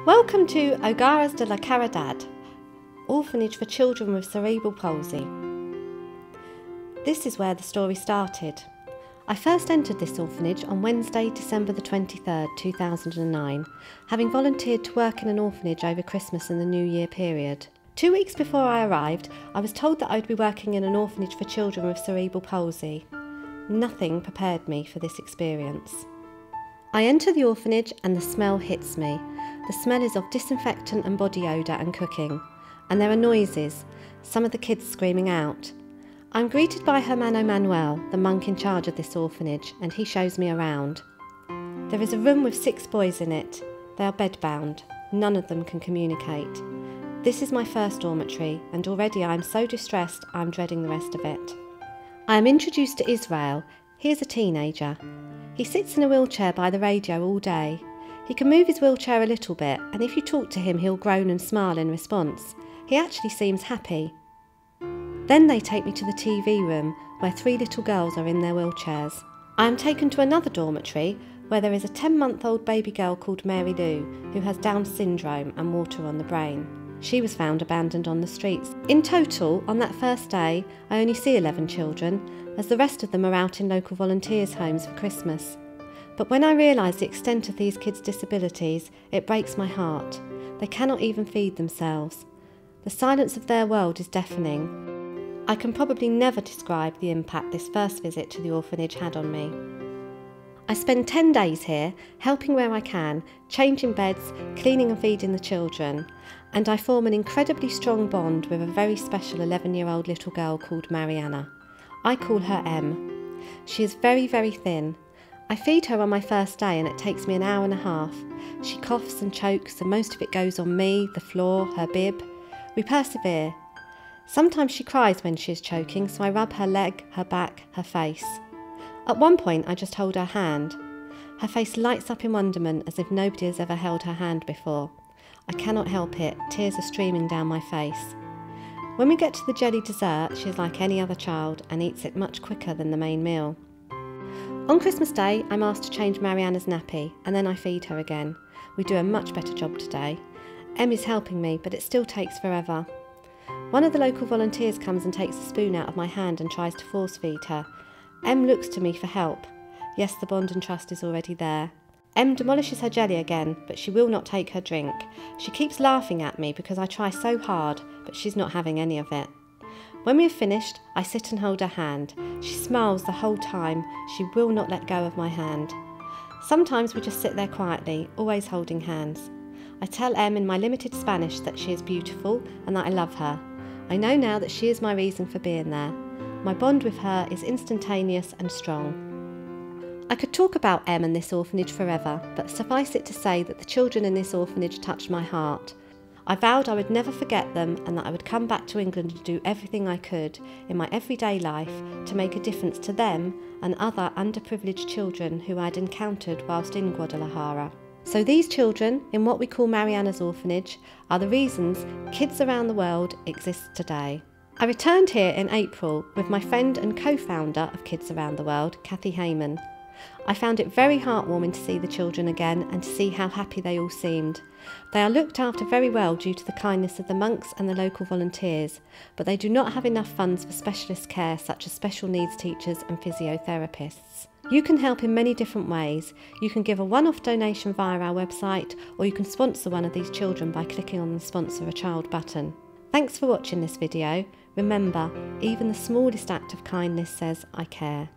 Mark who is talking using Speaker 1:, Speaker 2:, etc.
Speaker 1: Welcome to Hogares de la Caridad, Orphanage for Children with Cerebral Palsy. This is where the story started. I first entered this orphanage on Wednesday, December the 23rd, 2009, having volunteered to work in an orphanage over Christmas and the New Year period. 2 weeks before I arrived, I was told that I would be working in an orphanage for children with cerebral palsy. Nothing prepared me for this experience. I enter the orphanage and the smell hits me. The smell is of disinfectant and body odour and cooking. And there are noises, some of the kids screaming out. I'm greeted by Hermano Manuel, the monk in charge of this orphanage, and he shows me around. There is a room with 6 boys in it. They are bedbound. None of them can communicate. This is my first dormitory, and already I am so distressed I am dreading the rest of it. I am introduced to Israel. He is a teenager. He sits in a wheelchair by the radio all day. He can move his wheelchair a little bit, and if you talk to him he'll groan and smile in response. He actually seems happy. Then they take me to the TV room, where 3 little girls are in their wheelchairs. I am taken to another dormitory, where there is a 10-month-old baby girl called Mary Lou, who has Down syndrome and water on the brain. She was found abandoned on the streets. In total, on that first day, I only see 11 children, as the rest of them are out in local volunteers' homes for Christmas. But when I realise the extent of these kids' disabilities, it breaks my heart. They cannot even feed themselves. The silence of their world is deafening. I can probably never describe the impact this first visit to the orphanage had on me. I spend 10 days here, helping where I can, changing beds, cleaning and feeding the children, and I form an incredibly strong bond with a very special 11-year-old little girl called Mariana. I call her M. She is very, very thin. I feed her on my first day and it takes me an hour and a half. She coughs and chokes and most of it goes on me, the floor, her bib. We persevere. Sometimes she cries when she is choking, so I rub her leg, her back, her face. At one point I just hold her hand. Her face lights up in wonderment as if nobody has ever held her hand before. I cannot help it, tears are streaming down my face. When we get to the jelly dessert, she is like any other child and eats it much quicker than the main meal. On Christmas Day, I'm asked to change Mariana's nappy and then I feed her again. We do a much better job today. Em is helping me, but it still takes forever. One of the local volunteers comes and takes a spoon out of my hand and tries to force feed her. Em looks to me for help. Yes, the bond and trust is already there. Em demolishes her jelly again, but she will not take her drink. She keeps laughing at me because I try so hard, but she's not having any of it. When we have finished, I sit and hold her hand. She smiles the whole time. She will not let go of my hand. Sometimes we just sit there quietly, always holding hands. I tell Em in my limited Spanish that she is beautiful and that I love her. I know now that she is my reason for being there. My bond with her is instantaneous and strong. I could talk about Em and this orphanage forever, but suffice it to say that the children in this orphanage touched my heart. I vowed I would never forget them and that I would come back to England and do everything I could in my everyday life to make a difference to them and other underprivileged children who I had encountered whilst in Guadalajara. So these children, in what we call Mariana's orphanage, are the reasons kids around the world exist today. I returned here in April with my friend and co-founder of Kids Around the World, Kathy Heyman. I found it very heartwarming to see the children again and to see how happy they all seemed. They are looked after very well due to the kindness of the monks and the local volunteers, but they do not have enough funds for specialist care such as special needs teachers and physiotherapists. You can help in many different ways. You can give a one-off donation via our website, or you can sponsor one of these children by clicking on the Sponsor a Child button. Thanks for watching this video. Remember, even the smallest act of kindness says, I care.